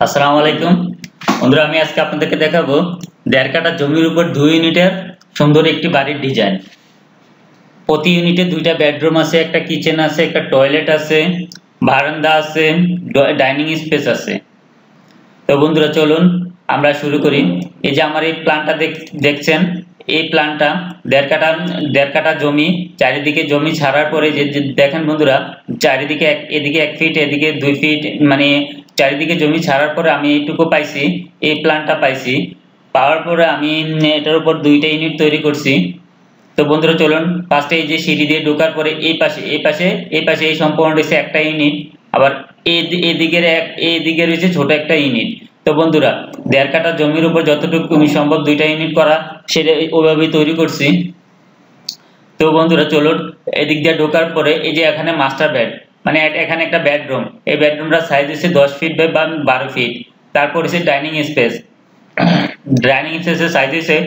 আসসালামু আলাইকুম বন্ধুরা, আমি আজকে আপনাদেরকে দেখাবো 1.5 কাঠা জমির উপর 2 ইউনিটের সুন্দর একটি বাড়ির ডিজাইন। প্রতি ইউনিটে 2টা বেডরুম আছে, একটা কিচেন আছে, একটা টয়লেট আছে, বারান্দা আছে, ডাইনিং স্পেস আছে। তো বন্ধুরা চলুন আমরা শুরু করি। এই যে আমার এই প্ল্যানটা দেখছেন, এই প্ল্যানটা 1.5 কাঠা জমি, চারিদিকে জমি ছাড়ার পরে যে দেখেন বন্ধুরা, চারিদিকে এদিকে 1 ফিট এদিকে 2 ফিট, মানে চারিদিকে জমি ছাড়ার পরে আমি এইটুকু পাইছি, এই প্ল্যানটা পাইছি। পাওয়ার পরে আমি এটার উপর 2টা ইউনিট তৈরি করছি। তো বন্ধুরা চলুন, ফার্স্টে এই যে সিঁড়ি দিয়ে ঢোকার পরে এই পাশে এই সম্পূর্ণ রয়েছে একটা ইউনিট, আবার এদিকে রয়েছে ছোট একটা ইউনিট। তো বন্ধুরা 1.5 কাঠা জমির উপর যতটুকু সম্ভব 2টা ইউনিট করা, সেটা ওইভাবেই তৈরি করছি। তো বন্ধুরা চলুন, এদিক দিয়ে ঢোকার পরে এই যে এখানে মাস্টার বেড, মানে এখানে একটা বেডরুম, এই বেডরুমটার সাইজ হচ্ছে 10 ফিট বাই 12 ফিট। তারপর হচ্ছে ডাইনিং স্পেস, ডাইনিং স্পেসের সাইজ হচ্ছে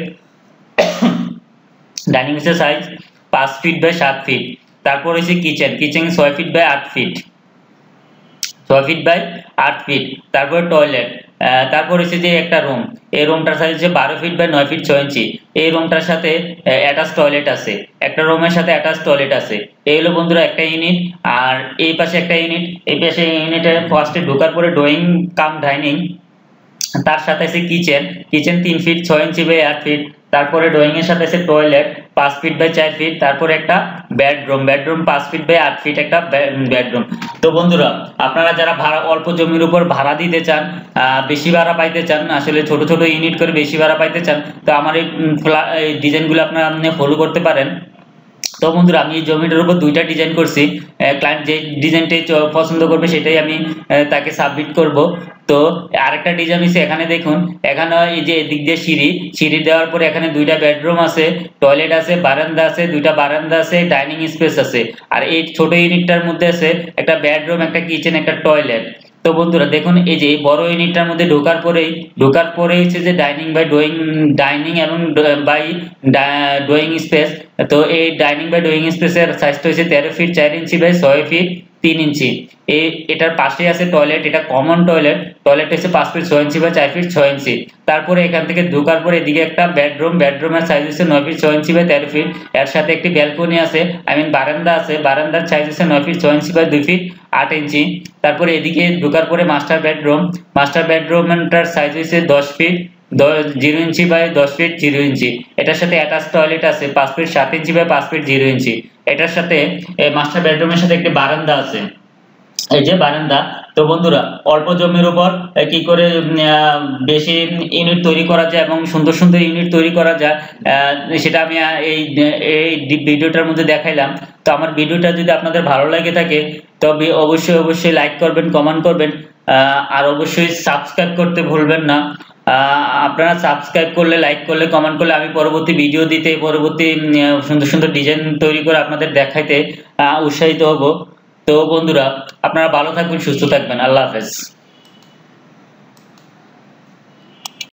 5 ফিট বাই 7 ফিট। তারপর হচ্ছে kitchen 6 feet by 8 feet, 6 feet by 8 feet. তারপর টয়লেট, তারপর হচ্ছে যে একটা রুম, এই রুমটার সাইজ হচ্ছে 12 ফিট বাই 9 ফিট 6 ইঞ্চি। এই রুমটার সাথে অ্যাটাচ টয়লেট আছে, একটা রুমের সাথে অ্যাটাচ টয়লেট আছে। এই হলো বন্ধুরা একটা ইউনিট। আর এই পাশে একটা ইউনিট, এই পাশে ইউনিটে ফার্স্টে ঢোকার পরে ড্রয়িং কাম ডাইনিং, তার সাথে আছে kitchen 3 feet 6 inch by 8 feet. তারপরে ড্রয়িং এর সাথে আছে টয়লেট 5 ফিট বাই 4 ফিট। তারপরে একটা বেডরুম 5 ফিট বাই 8 ফিট একটা বেডরুম। তো বন্ধুরা আপনারা যারা ভাড়া অল্প জমির উপর ভাড়া দিতে চান, বেশি ভাড়া পাইতে চান, আসলে ছোট ছোট ইউনিট করে বেশি ভাড়া পাইতে চান, তো আমার এই ডিজাইনগুলো আপনারা ফলো করতে পারেন। তো বন্ধুরা আমি এই জমিটার উপর 2টা ডিজাইন করছি। ক্লায়েন্ট যে ডিজাইনটাই পছন্দ করবে সেটাই আমি তাকে সাবমিট করব। তো আরেকটা ডিজাইন হচ্ছে, এখানে দেখুন, এখানে এই যে এদিক দিয়ে সিঁড়ি দেওয়ার পরে এখানে 2টা বেডরুম আছে, টয়লেট আছে, বারান্দা আছে, 2টা বারান্দা আছে, ডাইনিং স্পেস আছে। আর এই ছোট ইউনিটটার মধ্যে আছে একটা বেডরুম, একটা কিচেন, একটা টয়লেট। তো বন্ধুরা দেখুন, এই যে বড় ইউনিটটার মধ্যে ঢোকার পরেই হচ্ছে যে ডাইনিং এবং বাই ড্রয়িং স্পেস। তো এই ডাইনিং বাই ড্রয়িং স্পেসের সাইজটা হচ্ছে 13 ফিট 4 ইঞ্চি বাই 6 ফিট 3 ইঞ্চি। এটার পাশে আছে টয়লেট, এটা কমন টয়লেট হচ্ছে 5 ফিট 6 ইঞ্চি বাই 4 ফিট 6 ইঞ্চি। তারপরে এখান থেকে ঢোকার পরে এদিকে একটা বেডরুমের সাইজ হচ্ছে 9 ফিট 6 ইঞ্চি বাই 13 ফিট। এর সাথে একটি ব্যালকনি আছে, বারান্দা আছে, বারান্দার সাইজ হচ্ছে 9 ফিট 6 ইঞ্চি বাই 2 ফিট 8 ইঞ্চি। তারপরে এদিকে ঢোকার পরে মাস্টার বেডরুমটার সাইজ হচ্ছে 10 ফিট 0 ইঞ্চি বাই 10 ফিট 0 ইঞ্চি। এটার সাথে অ্যাটাচ টয়লেট আছে 5 ফিট 7 ইঞ্চি বাই 5 ফিট 0 ইঞ্চি। এটার সাথে মাস্টার বেডরুমের সাথে একটি বারান্দা আছে, এই যে বারান্দা। তো বন্ধুরা অল্প জমির উপর কি করে বেশি ইউনিট তৈরি করা যায় এবং সুন্দর সুন্দর ইউনিট তৈরি করা যায়, সেটা আমি এই ভিডিওটার মধ্যে দেখাইলাম। তো আমার ভিডিওটা যদি আপনাদের ভালো লাগে থাকে তবে অবশ্যই লাইক করবেন, কমেন্ট করবেন, আর অবশ্যই সাবস্ক্রাইব করতে ভুলবেন না। আপনারা সাবস্ক্রাইব করলে, লাইক করলে, কমেন্ট করলে আমি পরবর্তী ভিডিও দিতে, পরবর্তী সুন্দর সুন্দর ডিজাইন তৈরি করে আপনাদের দেখাইতে উৎসাহিত হব। তো বন্ধুরা আপনারা ভালো থাকবেন, সুস্থ থাকবেন, আল্লাহ হাফেজ।